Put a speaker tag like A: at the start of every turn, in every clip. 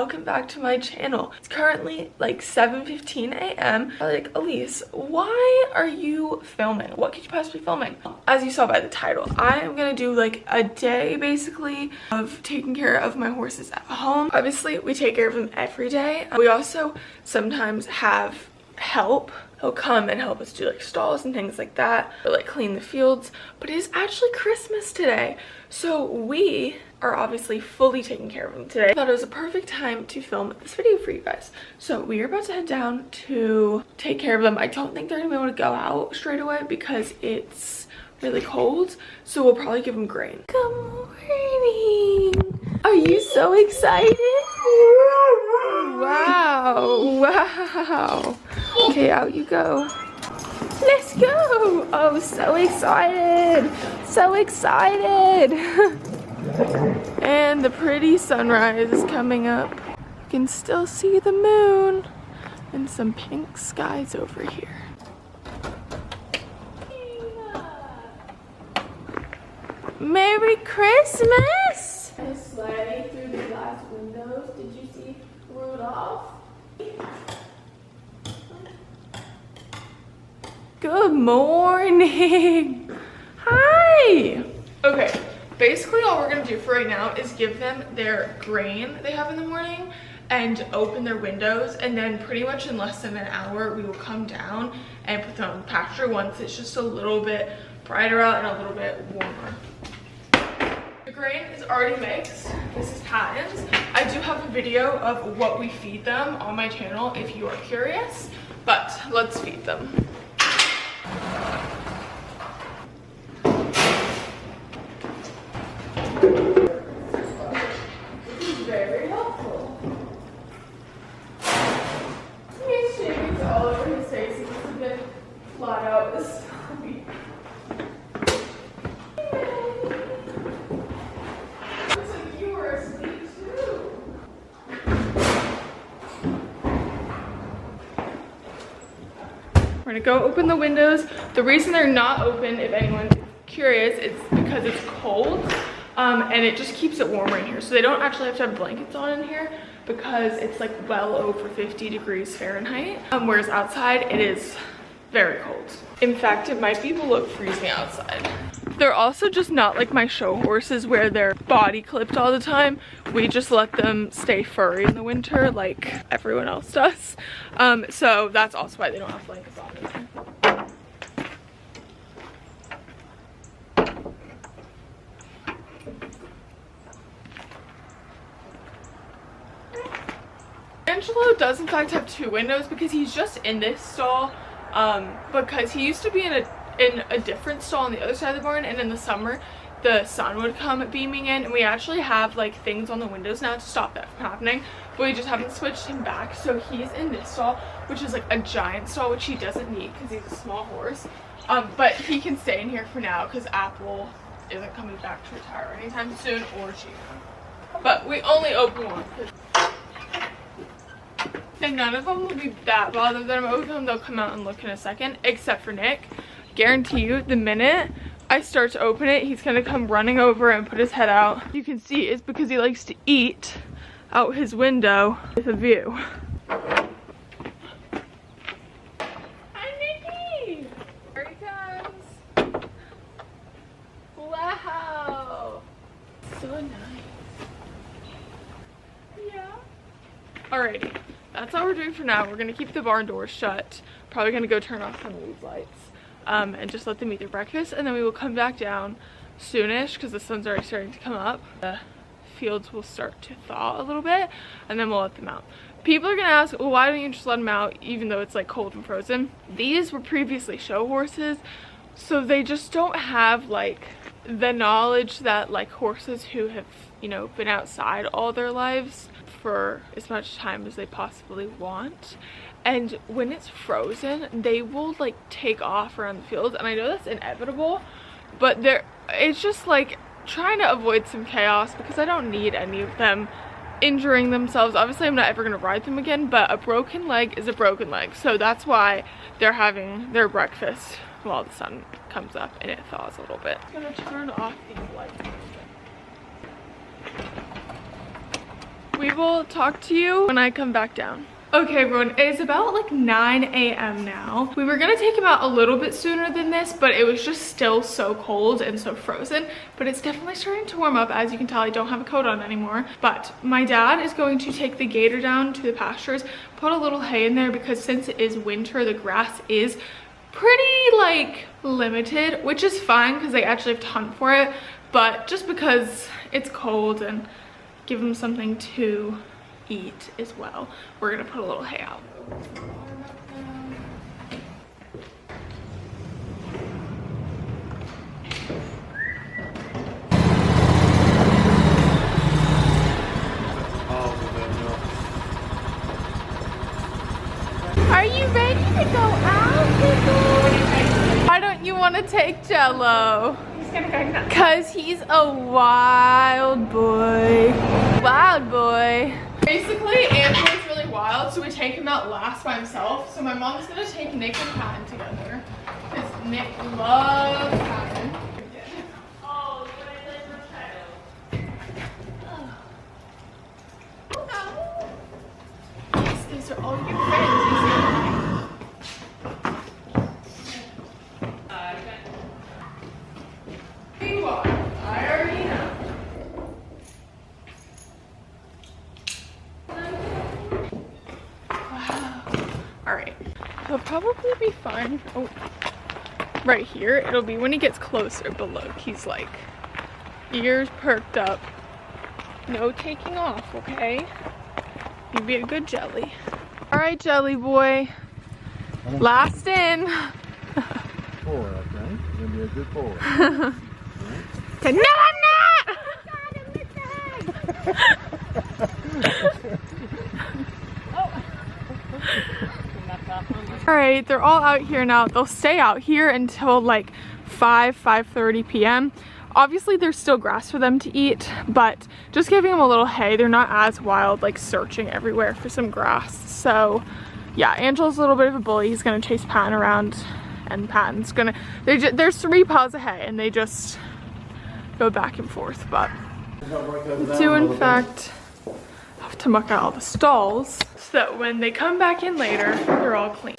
A: welcome back to my channel. It's currently like 7:15 a.m. Like, Elise, why are you filming? What could you possibly be filming? As you saw by the title, I am gonna do like a day basically of taking care of my horses at home. Obviously we take care of them every day. We also sometimes have help. He'll come and help us do like stalls and things like that, or like clean the fields. But it is actually Christmas today, so we are obviously fully taking care of them today. I thought it was a perfect time to film this video for you guys. So we are about to head down to take care of them. I don't think they're gonna be able to go out straight away because it's really cold, so we'll probably give them grain. Good morning. Are you so excited? Wow. Okay, out you go. Let's go. Oh, so excited. So excited. And the pretty sunrise is coming up. You can still see the moon and some pink skies over here. Merry Christmas! A sleigh through the glass windows. Did you see Rudolph? Good morning. Hi. Okay, basically all we're gonna do for right now is give them their grain they have in the morning and open their windows, and then pretty much in less than an hour we will come down and put them on the pasture once it's just a little bit brighter out and a little bit warmer. The grain is already mixed. This is Patton's. I do have a video of what we feed them on my channel if you are curious, but let's feed them. This is very helpful. He's shavings all over his face. He must have been flat out this time. We're gonna go open the windows. The reason they're not open, if anyone's curious, it's because it's cold and it just keeps it warmer in here. So they don't actually have to have blankets on in here because it's like well over 50 degrees Fahrenheit, whereas outside it is very cold. In fact, it might be below freezing outside. They're also just not like my show horses where they're body clipped all the time. We just let them stay furry in the winter like everyone else does. So that's also why they don't have blankets on in there. Angelo does in fact have two windows because he's just in this stall because he used to be in a different stall on the other side of the barn, and in the summer the sun would come beaming in, and we actually have like things on the windows now to stop that from happening, but we just haven't switched him back. So he's in this stall, which is like a giant stall, which he doesn't need because he's a small horse, but he can stay in here for now because Apple isn't coming back to retire anytime soon, or Chica. But we only open one and none of them will be that bothered that I'm open them. They'll come out and look in a second, except for Nick. Guarantee you, the minute I start to open it, he's gonna come running over and put his head out. You can see it's because he likes to eat out his window with a view. Hi, Nicky! Here he comes. Wow. So nice. Yeah. Alrighty. That's all we're doing for now. We're gonna keep the barn doors shut. Probably gonna go turn off some of these lights and just let them eat their breakfast, and then we will come back down soonish because the sun's already starting to come up. The fields will start to thaw a little bit, and then we'll let them out. People are gonna ask, well, why don't you just let them out even though it's like cold and frozen? These were previously show horses, so they just don't have like the knowledge that like horses who have, you know, been outside all their lives for as much time as they possibly want. And when it's frozen, they will like take off around the fields, and I know that's inevitable, but it's just like trying to avoid some chaos because I don't need any of them injuring themselves. Obviously I'm not ever going to ride them again, but a broken leg is a broken leg, so that's why they're having their breakfast while the sun comes up and it thaws a little bit. I'm gonna turn off these lights. we will talk to you when I come back down. Okay everyone, it is about like 9 a.m. now. We were gonna take him out a little bit sooner than this, but it was just still so cold and so frozen. But it's definitely starting to warm up. As you can tell, I don't have a coat on anymore. But my dad is going to take the gator down to the pastures, put a little hay in there, because since it is winter, the grass is pretty like limited, which is fine because they actually have to hunt for it. But just because it's cold, and give him something to eat as well, we're gonna put a little hay out. Are you ready to go out, people? Why don't you want to take Jello? He's gonna go nuts. Cause he's a wild boy. Wild boy. Basically, Angela's really wild, so we take him out last by himself. So my mom's gonna take Nick and Patton together, because Nick loves Patton. Oh, yes, these are all your friends, you see? You are. I already know. Alright, he'll probably be fine. Oh, right here. It'll be when he gets closer, but look, he's like ears perked up. No taking off, okay? You be a good jelly. Alright, jelly boy. Last in.
B: 4, okay? You're gonna be a good boy.
A: Okay, no, I'm not! Alright, they're all out here now. They'll stay out here until like 5:30 p.m. Obviously there's still grass for them to eat, but just giving them a little hay. They're not as wild, like searching everywhere for some grass. So yeah, Angel's a little bit of a bully. He's gonna chase Patton around, and Patton's gonna, there's 3 piles of hay and they just go back and forth. But we do in fact have to muck out all the stalls so that when they come back in later, they're all clean.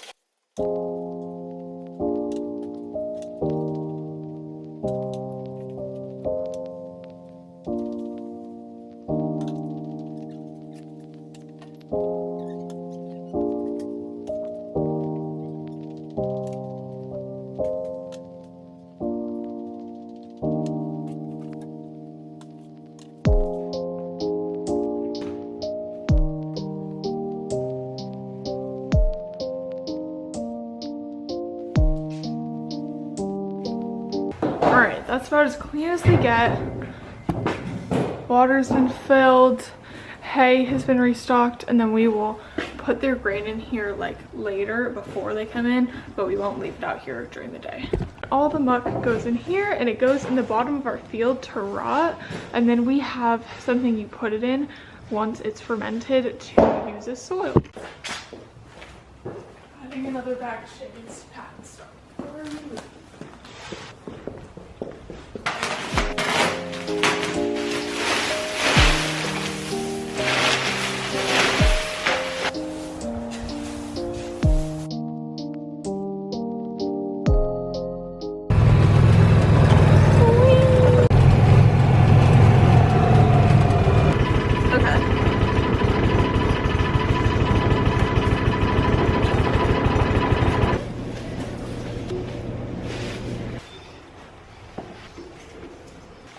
A: Alright, that's about as clean as they get. Water's been filled, hay has been restocked, and then we will put their grain in here like later before they come in, but we won't leave it out here during the day. All the muck goes in here and it goes in the bottom of our field to rot, and then we have something you put it in once it's fermented to use as soil. Adding another bag of shades, Patton stuff.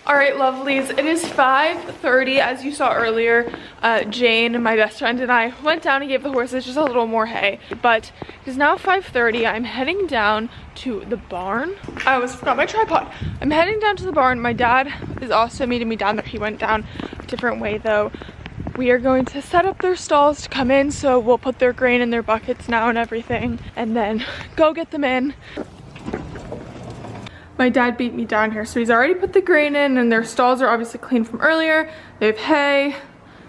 A: Alright lovelies, it is 5:30 as you saw earlier. Jane, my best friend, and I went down and gave the horses just a little more hay, but it is now 5:30. I'm heading down to the barn. I almost forgot my tripod. I'm heading down to the barn. My dad is also meeting me down there. He went down a different way though. We are going to set up their stalls to come in, so we'll put their grain in their buckets now and everything, and then go get them in. My dad beat me down here, so he's already put the grain in, and their stalls are obviously clean from earlier. They have hay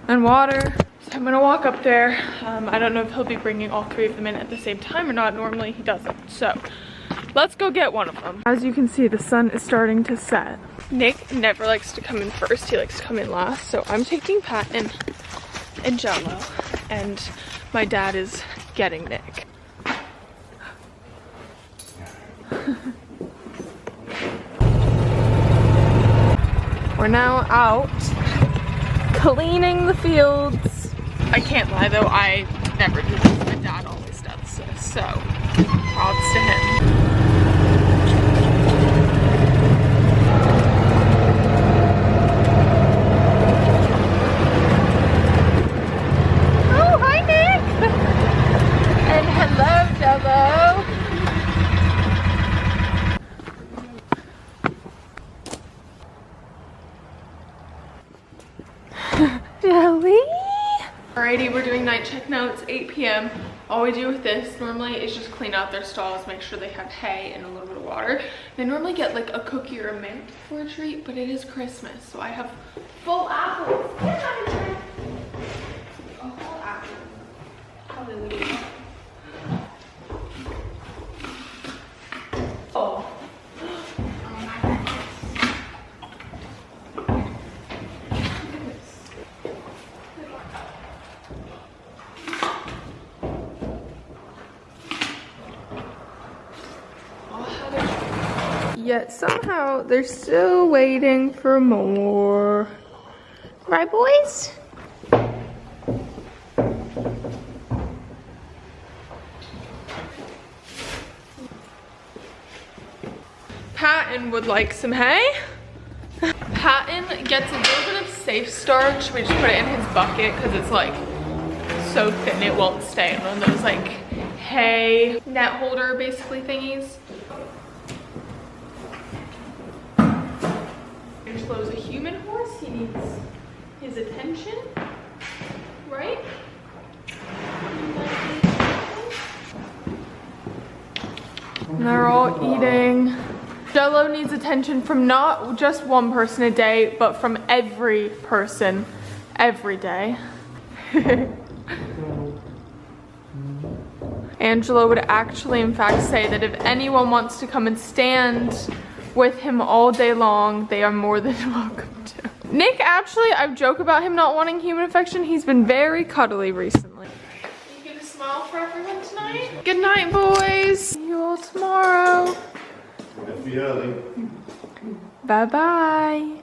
A: and water. So I'm gonna walk up there. I don't know if he'll be bringing all 3 of them in at the same time or not. Normally he doesn't. So let's go get one of them. As you can see, the sun is starting to set. Nick never likes to come in first. He likes to come in last. So I'm taking Patton and Jello, and my dad is getting Nick. We're now out cleaning the fields. I can't lie though, I never do this. My dad always does this, so props to him. Alrighty, we're doing night check now. It's 8 p.m. All we do with this normally is just clean out their stalls, make sure they have hay and a little bit of water. They normally get like a cookie or a mint for a treat, but it is Christmas, so I have full apples. A whole apple. Hallelujah. Oh. Yet somehow they're still waiting for more. Right, boys? Patton would like some hay. Patton gets a little bit of safe starch. We just put it in his bucket because it's like so thin it won't stay in one of those like hay net holder basically thingies. Angelo's a human horse, he needs his attention, right? And they're all eating. Jello needs attention from not just one person a day, but from every person every day. Angelo would actually in fact say that if anyone wants to come and stand with him all day long, they are more than welcome to. Nick, actually, I've joked about him not wanting human affection. He's been very cuddly recently. You get a smile for everyone tonight? Good night, boys. See you all tomorrow.
B: It'll be early.
A: Bye-bye.